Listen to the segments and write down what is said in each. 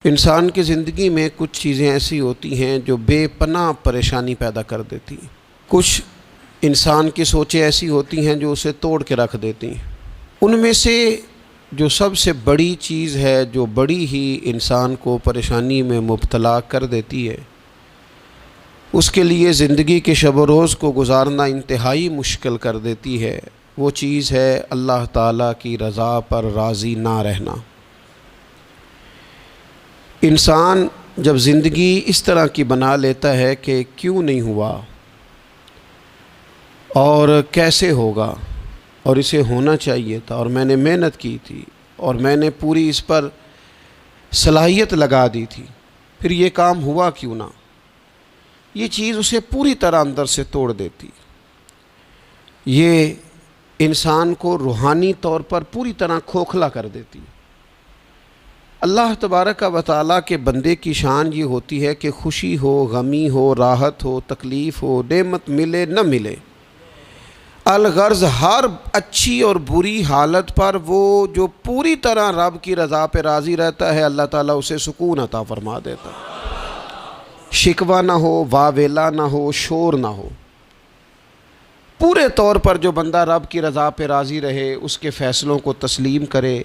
انسان کی زندگی میں کچھ چیزیں ایسی ہوتی ہیں جو بے پناہ پریشانی پیدا کر دیتی ہیں۔ کچھ انسان کی سوچیں ایسی ہوتی ہیں جو اسے توڑ کے رکھ دیتی ہیں۔ ان میں سے جو سب سے بڑی چیز ہے، جو بڑی ہی انسان کو پریشانی میں مبتلا کر دیتی ہے، اس کے لیے زندگی کے شب و روز کو گزارنا انتہائی مشکل کر دیتی ہے، وہ چیز ہے اللہ تعالیٰ کی رضا پر راضی نہ رہنا۔ انسان جب زندگی اس طرح کی بنا لیتا ہے کہ کیوں نہیں ہوا اور کیسے ہوگا اور اسے ہونا چاہیے تھا اور میں نے محنت کی تھی اور میں نے پوری اس پر صلاحیت لگا دی تھی، پھر یہ کام ہوا کیوں نہ، یہ چیز اسے پوری طرح اندر سے توڑ دیتی، یہ انسان کو روحانی طور پر پوری طرح کھوکھلا کر دیتی۔ اللہ تبارک و تعالیٰ کے بندے کی شان یہ ہوتی ہے کہ خوشی ہو، غمی ہو، راحت ہو، تکلیف ہو، نعمت ملے نہ ملے، الغرض ہر اچھی اور بری حالت پر وہ جو پوری طرح رب کی رضا پہ راضی رہتا ہے، اللہ تعالیٰ اسے سکون عطا فرما دیتا ہے۔ شکوہ نہ ہو، واویلا نہ ہو، شور نہ ہو، پورے طور پر جو بندہ رب کی رضا پہ راضی رہے، اس کے فیصلوں کو تسلیم کرے،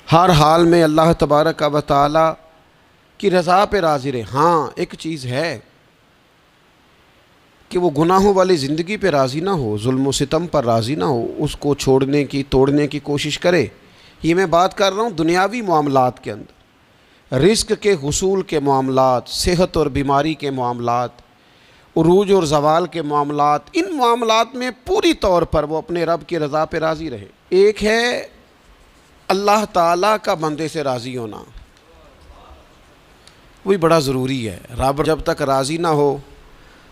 ہر حال میں اللہ تبارک و تعالیٰ کی رضا پہ راضی رہے۔ ہاں ایک چیز ہے کہ وہ گناہوں والی زندگی پہ راضی نہ ہو، ظلم و ستم پر راضی نہ ہو، اس کو چھوڑنے کی، توڑنے کی کوشش کرے۔ یہ میں بات کر رہا ہوں دنیاوی معاملات کے اندر، رزق کے حصول کے معاملات، صحت اور بیماری کے معاملات، عروج اور زوال کے معاملات، ان معاملات میں پوری طور پر وہ اپنے رب کی رضا پہ راضی رہے۔ ایک ہے اللہ تعالیٰ کا بندے سے راضی ہونا، وہی بڑا ضروری ہے۔ رب جب تک راضی نہ ہو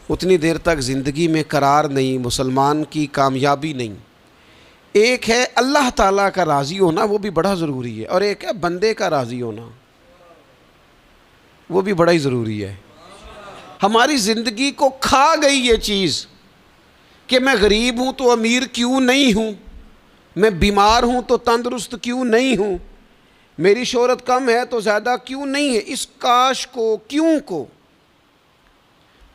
اتنی دیر تک زندگی میں قرار نہیں، مسلمان کی کامیابی نہیں۔ ایک ہے اللہ تعالیٰ کا راضی ہونا، وہ بھی بڑا ضروری ہے، اور ایک ہے بندے کا راضی ہونا، وہ بھی بڑا ہی ضروری ہے۔ ہماری زندگی کو کھا گئی یہ چیز کہ میں غریب ہوں تو امیر کیوں نہیں ہوں، میں بیمار ہوں تو تندرست کیوں نہیں ہوں، میری شہرت کم ہے تو زیادہ کیوں نہیں ہے، اس کاش کو، کیوں کو۔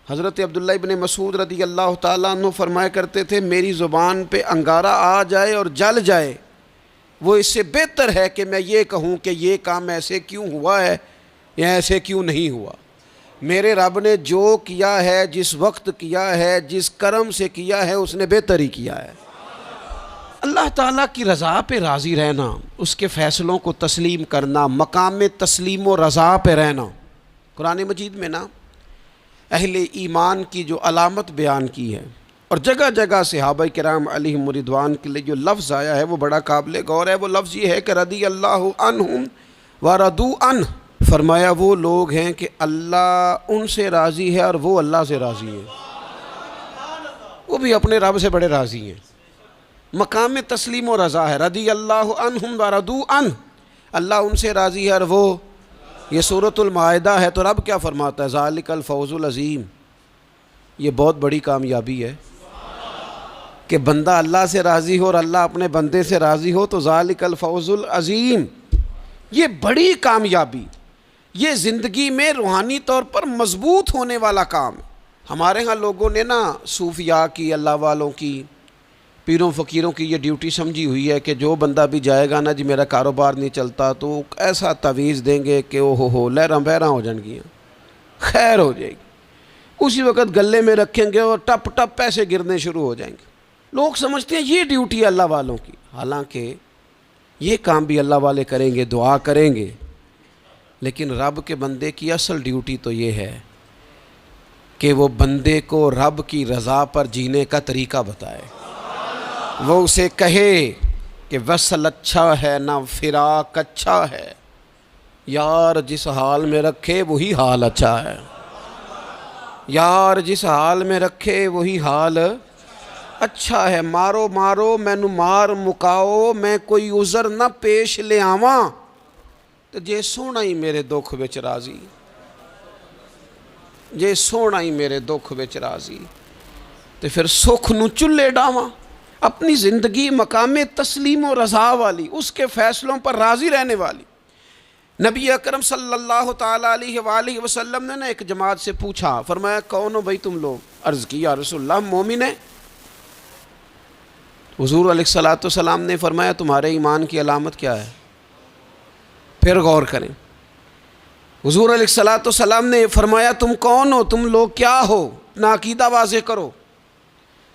حضرت عبداللہ ابن مسعود رضی اللہ تعالیٰ عنہ فرمایا کرتے تھے، میری زبان پہ انگارہ آ جائے اور جل جائے، وہ اس سے بہتر ہے کہ میں یہ کہوں کہ یہ کام ایسے کیوں ہوا ہے یا ایسے کیوں نہیں ہوا۔ میرے رب نے جو کیا ہے، جس وقت کیا ہے، جس کرم سے کیا ہے، اس نے بہتر ہی کیا ہے۔ اللہ تعالیٰ کی رضا پہ راضی رہنا، اس کے فیصلوں کو تسلیم کرنا، مقام تسلیم و رضا پہ رہنا۔ قرآن مجید میں نا اہل ایمان کی جو علامت بیان کی ہے، اور جگہ جگہ صحابہ کرام علیہم رضوان کے لیے جو لفظ آیا ہے وہ بڑا قابل غور ہے۔ وہ لفظ یہ ہے کہ رضی اللہ عنہم ورضوا عنہ، فرمایا وہ لوگ ہیں کہ اللہ ان سے راضی ہے اور وہ اللہ سے راضی ہیں، وہ بھی اپنے رب سے بڑے راضی ہیں۔ مقام تسلیم و رضا ہے، رضی اللہ عنہم ورضوا عنہ، اللہ ان سے راضی ہے اور وہ، یہ سورۃ المائدہ ہے، تو رب کیا فرماتا ہے؟ ذالک الفوز العظیم، یہ بہت بڑی کامیابی ہے کہ بندہ اللہ سے راضی ہو اور اللہ اپنے بندے سے راضی ہو، تو ذالک الفوز العظیم، یہ بڑی کامیابی، یہ زندگی میں روحانی طور پر مضبوط ہونے والا کام ہے۔ ہمارے ہاں لوگوں نے نا صوفیاء کی، اللہ والوں کی، پیروں فقیروں کی یہ ڈیوٹی سمجھی ہوئی ہے کہ جو بندہ بھی جائے گا نا جی میرا کاروبار نہیں چلتا تو ایسا تعویذ دیں گے کہ او ہو لہراں بہراں ہو جان گیاں، خیر ہو جائے گی، اسی وقت گلے میں رکھیں گے اور ٹپ ٹپ پیسے گرنے شروع ہو جائیں گے۔ لوگ سمجھتے ہیں یہ ڈیوٹی ہے اللہ والوں کی، حالانکہ یہ کام بھی اللہ والے کریں گے، دعا کریں گے، لیکن رب کے بندے کی اصل ڈیوٹی تو یہ ہے کہ وہ بندے کو رب کی رضا پر جینے کا طریقہ بتائے، وہ اسے کہے کہ وصل اچھا ہے نہ فراق اچھا ہے، یار جس حال میں رکھے وہی حال اچھا ہے، یار جس حال میں رکھے وہی حال اچھا ہے، مارو مارو مینو مار مکاؤ، میں کوئی عذر نہ پیش لے آواں، تو جے سونا ہی میرے دکھ وچ راضی، جے سونا ہی میرے دکھ وچ راضی، تو پھر سکھ نو چلے ڈاواں۔ اپنی زندگی مقام تسلیم و رضا والی، اس کے فیصلوں پر راضی رہنے والی، نبی اکرم صلی اللہ تعالیٰ علیہ وآلہ وسلم نے ایک جماعت سے پوچھا، فرمایا کون ہو بھائی تم لوگ؟ عرض کی یا رسول اللہ ہم مومن ہیں۔ حضور علیہ الصلوۃ والسلام نے فرمایا تمہارے ایمان کی علامت کیا ہے؟ پھر غور کریں، حضور علیہ الصلوۃ والسلام نے فرمایا تم کون ہو، تم لوگ کیا ہو، اپنا عقیدہ واضح کرو۔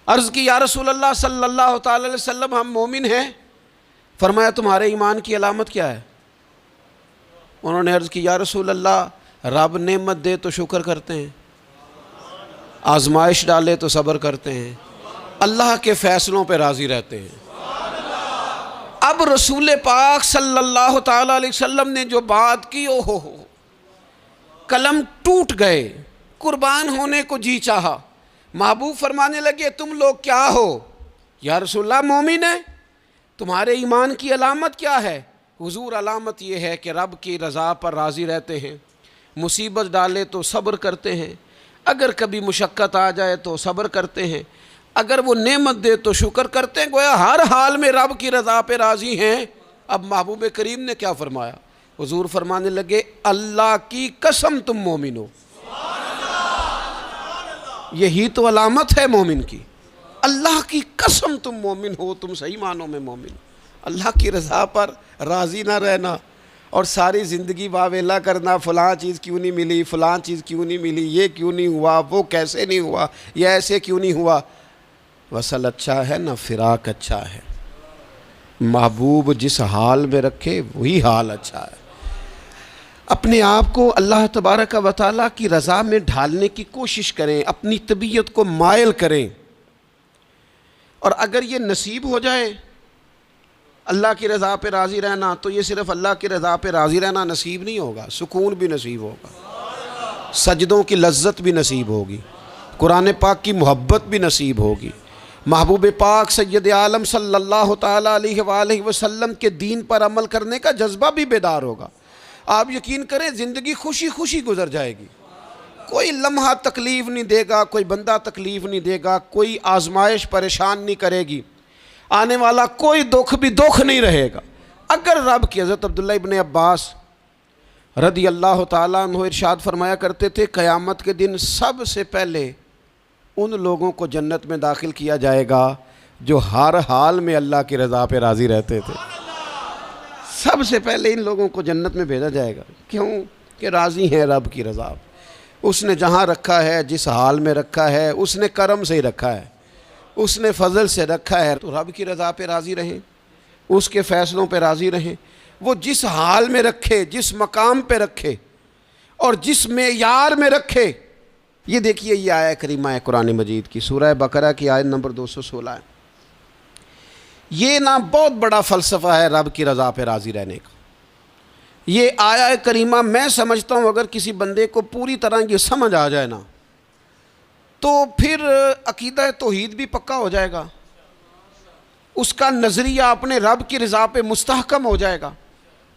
عرض کی یا رسول اللہ صلی اللہ تعالی علیہ وسلم ہم مومن ہیں۔ فرمایا تمہارے ایمان کی علامت کیا ہے؟ انہوں نے عرض کی یا رسول اللہ رب نعمت دے تو شکر کرتے ہیں، آزمائش ڈالے تو صبر کرتے ہیں، اللہ کے فیصلوں پہ راضی رہتے ہیں۔ اب رسول پاک صلی اللہ تعالی علیہ وسلم نے جو بات کی ہو قلم ٹوٹ گئے، قربان ہونے کو جی چاہا۔ محبوب فرمانے لگے تم لوگ کیا ہو؟ یا رسول اللہ مومن ہیں۔ تمہارے ایمان کی علامت کیا ہے؟ حضور علامت یہ ہے کہ رب کی رضا پر راضی رہتے ہیں، مصیبت ڈالے تو صبر کرتے ہیں، اگر کبھی مشقت آ جائے تو صبر کرتے ہیں، اگر وہ نعمت دے تو شکر کرتے ہیں، گویا ہر حال میں رب کی رضا پہ راضی ہیں۔ اب محبوب کریم نے کیا فرمایا؟ حضور فرمانے لگے اللہ کی قسم تم مومن ہو۔ یہی تو علامت ہے مومن کی، اللہ کی قسم تم مومن ہو، تم صحیح معنوں میں مومن ہو۔ اللہ کی رضا پر راضی نہ رہنا اور ساری زندگی واویلا کرنا، فلاں چیز کیوں نہیں ملی، فلاں چیز کیوں نہیں ملی، یہ کیوں نہیں ہوا، وہ کیسے نہیں ہوا، یہ ایسے کیوں نہیں ہوا۔ وصل اچھا ہے نہ فراق اچھا ہے، محبوب جس حال میں رکھے وہی حال اچھا ہے۔ اپنے آپ کو اللہ تبارک و تعالیٰ کی رضا میں ڈھالنے کی کوشش کریں، اپنی طبیعت کو مائل کریں، اور اگر یہ نصیب ہو جائے اللہ کی رضا پہ راضی رہنا، تو یہ صرف اللہ کی رضا پہ راضی رہنا نصیب نہیں ہوگا، سکون بھی نصیب ہوگا، سجدوں کی لذت بھی نصیب ہوگی، قرآن پاک کی محبت بھی نصیب ہوگی، محبوب پاک سید عالم صلی اللہ تعالیٰ علیہ وآلہ وسلم کے دین پر عمل کرنے کا جذبہ بھی بیدار ہوگا۔ آپ یقین کریں زندگی خوشی خوشی گزر جائے گی، کوئی لمحہ تکلیف نہیں دے گا، کوئی بندہ تکلیف نہیں دے گا، کوئی آزمائش پریشان نہیں کرے گی، آنے والا کوئی دکھ بھی دکھ نہیں رہے گا۔ اگر رب کی حضرت عبداللہ ابن عباس رضی اللہ تعالیٰ عنہ ارشاد فرمایا کرتے تھے قیامت کے دن سب سے پہلے ان لوگوں کو جنت میں داخل کیا جائے گا جو ہر حال میں اللہ کی رضا پہ راضی رہتے تھے۔ سب سے پہلے ان لوگوں کو جنت میں بھیجا جائے گا، کیوں کہ راضی ہیں رب کی رضا۔ اس نے جہاں رکھا ہے، جس حال میں رکھا ہے، اس نے کرم سے ہی رکھا ہے، اس نے فضل سے رکھا ہے، تو رب کی رضا پہ راضی رہیں، اس کے فیصلوں پہ راضی رہیں۔ وہ جس حال میں رکھے، جس مقام پہ رکھے اور جس معیار میں رکھے۔ یہ دیکھیے یہ آیہ کریمہ ہے قرآن مجید کی، سورہ بقرہ کی آیت نمبر 216 ہے۔ یہ نا بہت بڑا فلسفہ ہے رب کی رضا پہ راضی رہنے کا۔ یہ آیہ کریمہ میں سمجھتا ہوں اگر کسی بندے کو پوری طرح یہ سمجھ آ جائے نا تو پھر عقیدہ توحید بھی پکا ہو جائے گا، اس کا نظریہ اپنے رب کی رضا پہ مستحکم ہو جائے گا۔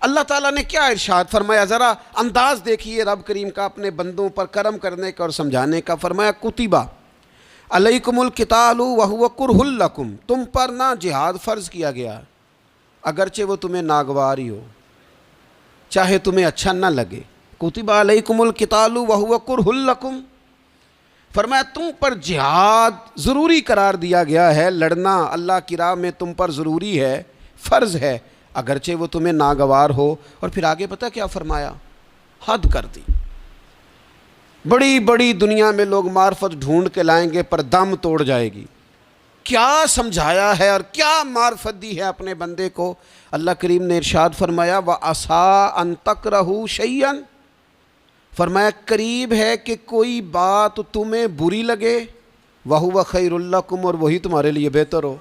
اللہ تعالیٰ نے کیا ارشاد فرمایا، ذرا انداز دیکھیے رب کریم کا اپنے بندوں پر کرم کرنے کا اور سمجھانے کا۔ فرمایا کتبہ علیکم القتال وہو کرہ لکم، تم پر نہ جہاد فرض کیا گیا اگرچہ وہ تمہیں ناگوار ہی ہو، چاہے تمہیں اچھا نہ لگے۔ کتب علیکم القتال وہو کرہ لکم، فرمایا تم پر جہاد ضروری قرار دیا گیا ہے، لڑنا اللہ کی راہ میں تم پر ضروری ہے، فرض ہے، اگرچہ وہ تمہیں ناگوار ہو۔ اور پھر آگے پتہ کیا فرمایا؟ حد کر دی۔ بڑی بڑی دنیا میں لوگ معرفت ڈھونڈ کے لائیں گے پر دم توڑ جائے گی۔ کیا سمجھایا ہے اور کیا معرفت دی ہے اپنے بندے کو۔ اللہ کریم نے ارشاد فرمایا وَعَسَىٰ أَن تَكْرَهُ شَيْئًا، فرمایا قریب ہے کہ کوئی بات تمہیں بری لگے، وَهُوَ خَيْرٌ لَكُمْ، اور وہی تمہارے لیے بہتر ہو۔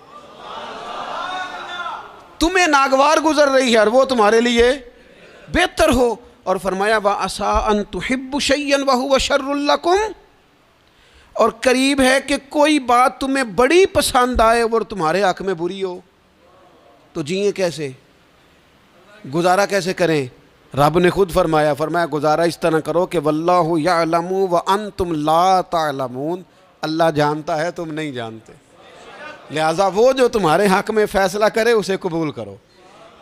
تمہیں ناگوار گزر رہی ہے اور وہ تمہارے لیے بہتر ہو۔ اور فرمایا وَعَسَىٰ أَن تُحِبُّ شَيْئًا وَهُوَ شَرٌّ لَكُمْ، اور قریب ہے کہ کوئی بات تمہیں بڑی پسند آئے اور تمہارے حق میں بری ہو۔ تو جئیں کیسے، گزارا کیسے کریں؟ رب نے خود فرمایا گزارا اس طرح کرو کہ واللہ یعلم وانتم لا تعلمون، اللہ جانتا ہے تم نہیں جانتے، لہٰذا وہ جو تمہارے حق میں فیصلہ کرے اسے قبول کرو،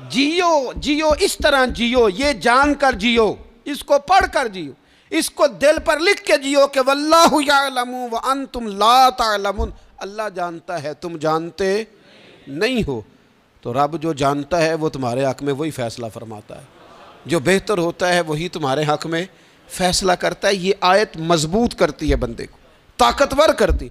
جیو جیو اس طرح جیو، یہ جان کر جیو، اس کو پڑھ کر جیو، اس کو دل پر لکھ کے جیو کہ واللہ یعلم وانتم لا تعلمون، اللہ جانتا ہے تم جانتے نہیں ہو۔ تو رب جو جانتا ہے وہ تمہارے حق میں وہی فیصلہ فرماتا ہے، جو بہتر ہوتا ہے وہی تمہارے حق میں فیصلہ کرتا ہے۔ یہ آیت مضبوط کرتی ہے بندے کو، طاقتور کرتی